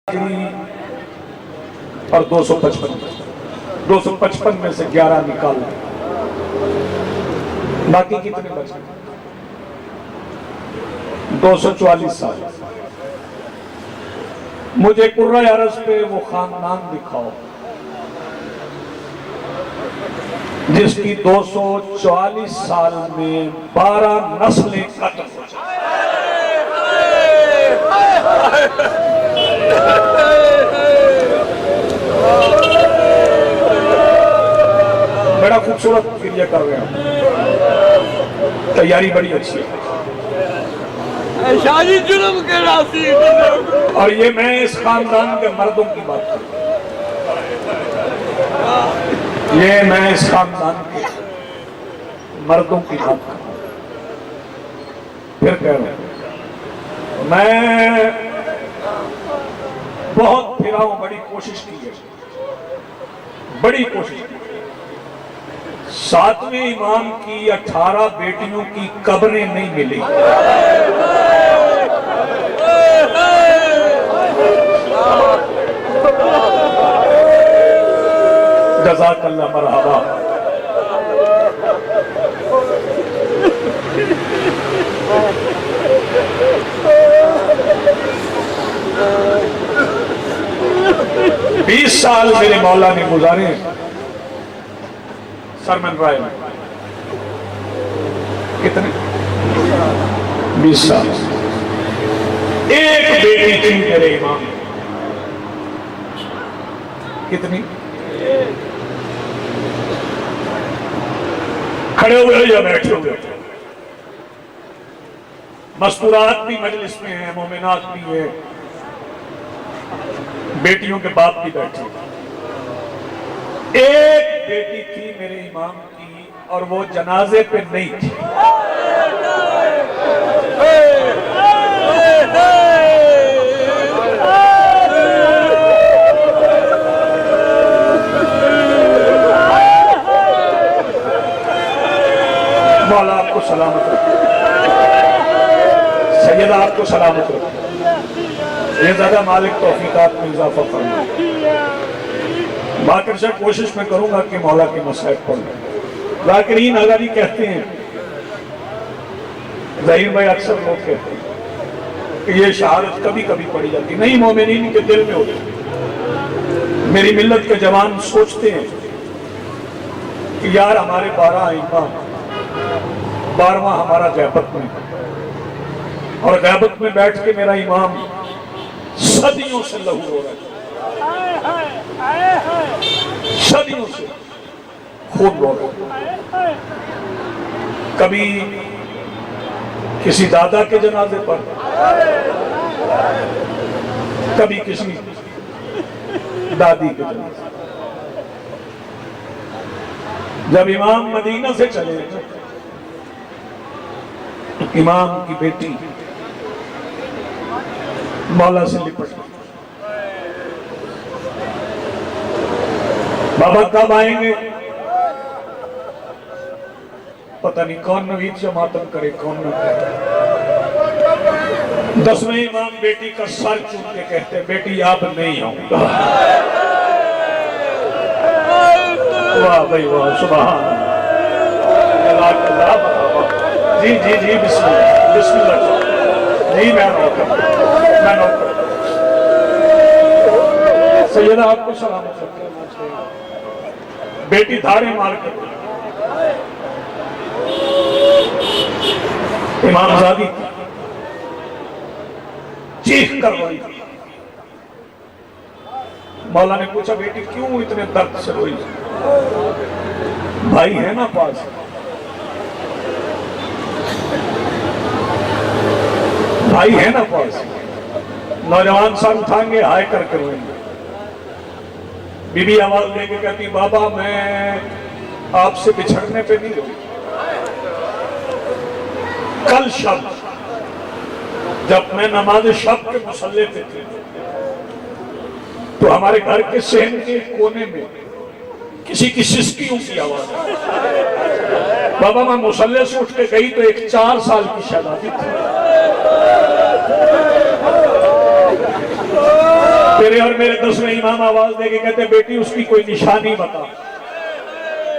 اور 255 میں سے 11 نکال لیں، باقی کتنے بچ گئے؟ 244 سال۔ مجھے قرۂ عرض پہ وہ خاندان دکھاؤ جس کی 244 سال میں 12 نسلیں قتل ہو جائیں۔ بڑا خوبصورت کریا کر رہے ہیں، تیاری بڑی اچھی ہے، شادی جرم کے راسی، اور یہ میں اس خاندان کے مردوں کی بات کروں، یہ میں اس خاندان کے مردوں کی بات کروں۔ پھر کہہ رہا ہوں، میں بہت پھرا ہوں، بڑی کوشش کی ہے، بڑی کوشش کی۔ 7ویں امام کی 18 بیٹیوں کی قبریں نہیں ملی۔ جزاک اللہ، مرحبا۔ 20 سال میرے مولا نے گزارے سرمن رائے میں۔ کتنے؟ 20 سال۔ ایک بیٹی تھی میرے امام، کتنی؟ کھڑے ہوئے یا بیٹھے ہوئے؟ مستورات بھی مجلس میں ہیں، مومنات بھی ہیں، بیٹیوں کے باپ بھی بیٹھے۔ ایک بیٹی تھی میرے امام کی اور وہ جنازے پہ نہیں تھی۔ مولا آپ کو سلامت رکھے، سیدہ آپ کو سلامت رکھے، یہ زیادہ مالک توفیقات میں اضافہ فرمائے۔ باقر سے کوشش میں کروں گا کہ مولا کی مسائب پڑھ لیں۔ ذاکرین اغاری کہتے ہیں، ظہیر بھائی اکثر لوگ کہتے ہیں کہ یہ شہادت کبھی کبھی پڑھی جاتی، نہیں، مومنین کے دل میں ہوتی۔ میری ملت کے جوان سوچتے ہیں کہ یار ہمارے 12 ائمہ، 12واں ہمارا غیبت میں، اور غیبت میں بیٹھ کے میرا امام صدیوں سے لہو رو رہا ہے، صدیوں سے خون رو رہا ہے۔ کبھی کسی دادا کے جنازے پر، کبھی کسی دادی کے جنازے پر۔ جب امام مدینہ سے چلے تو امام کی بیٹی مولا سے لپٹ گئی، بابا کب آئیں گے؟ پتہ نہیں کون نوید سے ماتم کرے، کون نہ کرے۔ 10ویں امام بیٹی کا سر چون کے کہتے ہیں، بیٹی اب نہیں آؤں گا۔ واہ بھائی واہ، سبحان اللہ، جی جی جی، بسم اللہ، بسم اللہ، جی میں نوٹ کرتا ہوں، میں نوٹ کرتا ہوں۔ سیدہ آپ کو سلامت رکھے، بیٹی دھاڑے مار کر امام زادی چیخ کر روئی۔ مولا نے پوچھا، بیٹی کیوں اتنے درد سے روئی؟ بھائی ہے نا پاس؟ بھائی ہے نا پاس؟ نوجوان سر اٹھائیں گے، ہائے کر کے روئیں گے۔ بی بی آواز لے کے کہتی، بابا میں آپ سے بچھڑنے پہ نہیں روئی، کل شب جب میں نماز شب کے مصلی پہ تھی تو ہمارے گھر کے صحن کے کونے میں کسی کی سسکیوں کی آواز ہے۔ بابا میں مصلی سے اٹھ کے گئی تو ایک 4 سال کی شہزادی تھی، میرے اور میرے 10ویں امام آواز دے کے کہتے بیٹی اس کی کوئی نشانی بتا.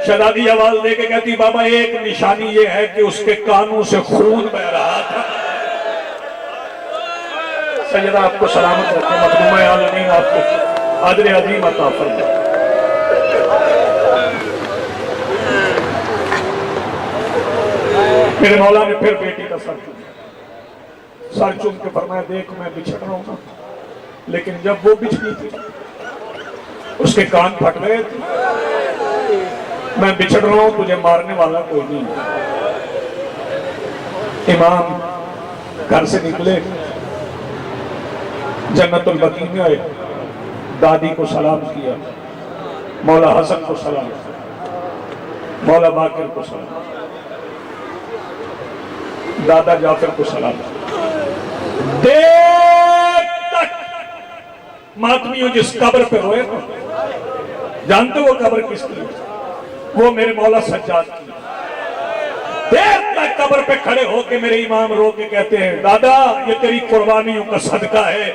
شہزادی آواز دے کے کہتی بابا ایک نشانی یہ ہے کہ اس کے کانوں سے خون بہ رہا تھا. سیدہ آپ کو سلامت رکھے، مخدومہ عالمین آپ کو اجر عظیم عطا فرمائے. میرے مولا نے پھر بیٹی کا سر چوم کے فرمایا دیکھ میں بچھڑ رہا ہوں، لیکن جب وہ بچھ گئی تھی اس کے کان پھٹ گئے تھے. میں بچھڑ رہا ہوں، تجھے مارنے والا کوئی نہیں. امام گھر سے نکلے، جنت البقیع میں آئے، دادی کو سلام کیا، مولا حسن کو سلام، مولا باقر کو سلام، دادا جعفر کو سلام. دیر تک ماتمیوں جس قبر پہ روئے تھے، جانتے وہ قبر کس کی؟ وہ میرے مولا سجاد کی. دیر تک قبر پہ کھڑے ہو کے میرے امام رو کے کہتے ہیں دادا یہ تیری قربانیوں کا صدقہ ہے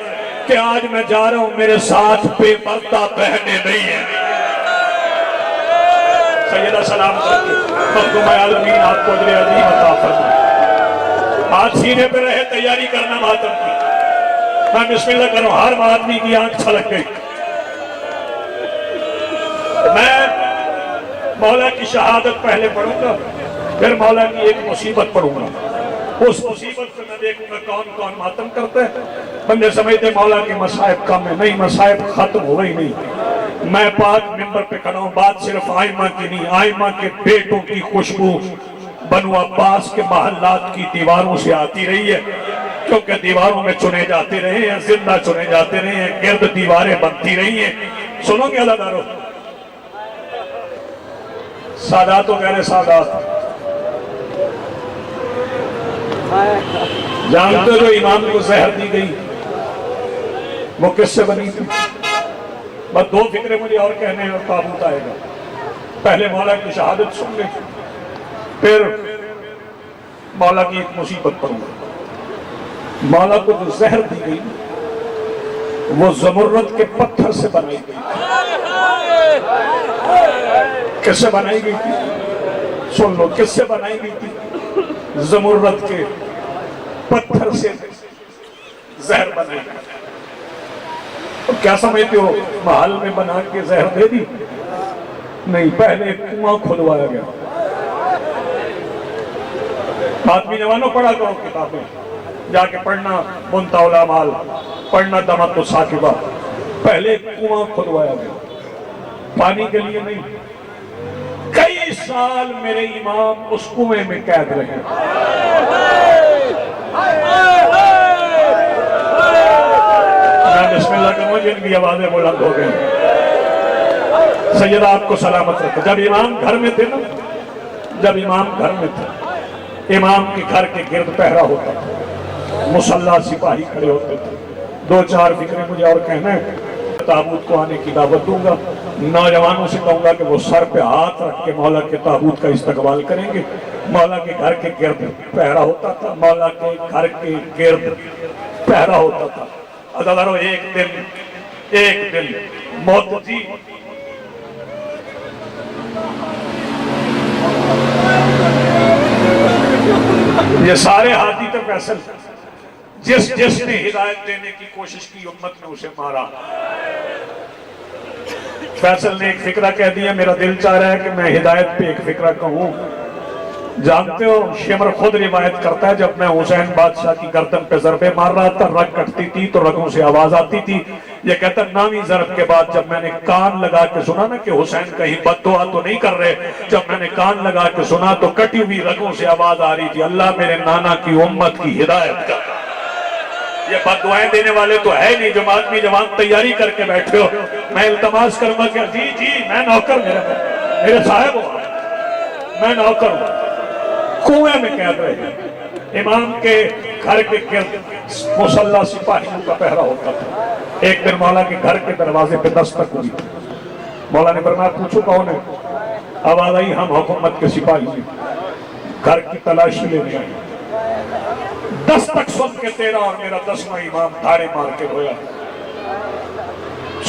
کہ آج میں جا رہا ہوں، میرے ساتھ بے پردہ بہنیں نہیں ہیں. سیدہ سلام کرتے مخدومہ عالمین آپ کو اجر عظیم عطا فرمائے. ہاتھ سینے پہ رہے، تیاری کرنا ماتم کی. میں بسم اللہ کروں، ہر آدمی کی آنکھ چھلک گئی. میں مولا کی شہادت پہلے پڑھوں گا، پھر مولا کی ایک مصیبت پڑھوں گا. اس مصیبت سے میں دیکھوں گا کون کون ماتم کرتا ہے. بندے سمجھتے مولا کے مصائب کم ہے، نہیں، مصائب ختم ہو گئی نہیں. میں پاک ممبر پہ کھڑا ہوں، بات صرف آئمہ کی نہیں، آئمہ کے بیٹوں کی خوشبو بنو عباس کے محلات کی دیواروں سے آتی رہی ہے، کیونکہ دیواروں میں چنے جاتے رہے ہیں، زندہ چنے جاتے رہے ہیں، گرد دیواریں بنتی رہی ہیں. سنو گے اللہ دارو، سادات و غیر سادات جانتے جو امام کو زہر دی گئی وہ کس سے بنی تھی؟ بس دو فکریں مجھے اور کہنے ہیں اور تابوت آئے گا. پہلے مولا کی شہادت سن لیں، پھر مولا کی ایک مصیبت پڑھوں گا. مولا کو جو زہر دی گئی وہ زمرد کے پتھر سے بنائی گئی تھی. کس سے بنائی گئی تھی؟ سن لو، کس سے بنائی گئی تھی؟ زمرد کے پتھر سے زہر بنائی گئی. کیا سمجھتے ہو محل میں بنا کے زہر دے دی؟ نہیں، پہلے کنواں کھدوایا گیا. آدمی جوانوں پڑھا کرو کتابیں، جا کے پڑھنا منتہی الاعمال، پڑھنا دمت الثاقبہ. پہلے کنواں کھدوایا گیا، پانی کے لیے نہیں. کئی سال میرے امام اس کنویں میں قید رہے. بسم اللہ کا مجھے ان کی آوازیں بلند ہو گئی. سیدہ آپ کو سلامت رکھے. جب امام گھر میں تھے نا، جب امام گھر میں تھے، امام کے گھر کے گرد پہرا ہوتا تھا، مسلح سپاہی کھڑے ہوتے تھے. دو چار فکریں مجھے اور کہنا ہے. تابوت کو آنے کی دعوت دوں گا، نوجوانوں سے کہوں گا کہ وہ سر پہ ہاتھ رکھ کے مولا کے تابوت کا استقبال کریں گے. مولا کے گھر کے گرد پہرا ہوتا تھا، مولا کے گھر کے گرد پہرا ہوتا تھا. ادارو ایک دن موت جی یہ سارے ہاتھی تو فیصل جس نے ہدایت دینے کی کوشش کی امت نے اسے مارا. فیصل نے ایک فکرہ کہہ دیا، میرا دل چاہ رہا ہے کہ میں ہدایت پہ ایک فکرہ کہوں. جانتے ہو شمر خود روایت کرتا ہے جب میں حسین بادشاہ کی گردن پہ ضربے مار رہا تھا، رگ کٹتی تھی تو رگوں سے آواز آتی تھی. یہ کہتا ہے نامی ضرب کے بعد جب میں نے کان لگا کے سنا نا کہ حسین کہیں بد دعا تو نہیں کر رہے، جب میں نے کان لگا کے سنا تو کٹی ہوئی رگوں سے آواز آ رہی تھی، اللہ میرے نانا کی امت کی ہدایت کر. یہ بد دعائیں دینے والے تو ہے نہیں. جو آدمی جوان تیاری کر کے بیٹھے ہو، میں التماس کروں گا کہ جی میں نوکر، میرے صاحب ہو، میں نوکر ہوں. کنویں میں قید رہے ہیں. امام کے گھر کے گرد مسلح سپاہیوں کا پہرا ہوتا تھا. ایک دن مولا کے گھر کے دروازے پہ دستک ہوئی. مولا نے فرمایا پوچھو کون ہے؟ آواز آئی ہم حکومت کے سپاہی ہیں، گھر کی تلاشی لینے آئے. دستک سن کے تیرا اور میرا 10واں امام دھاڑے مار کے رویا.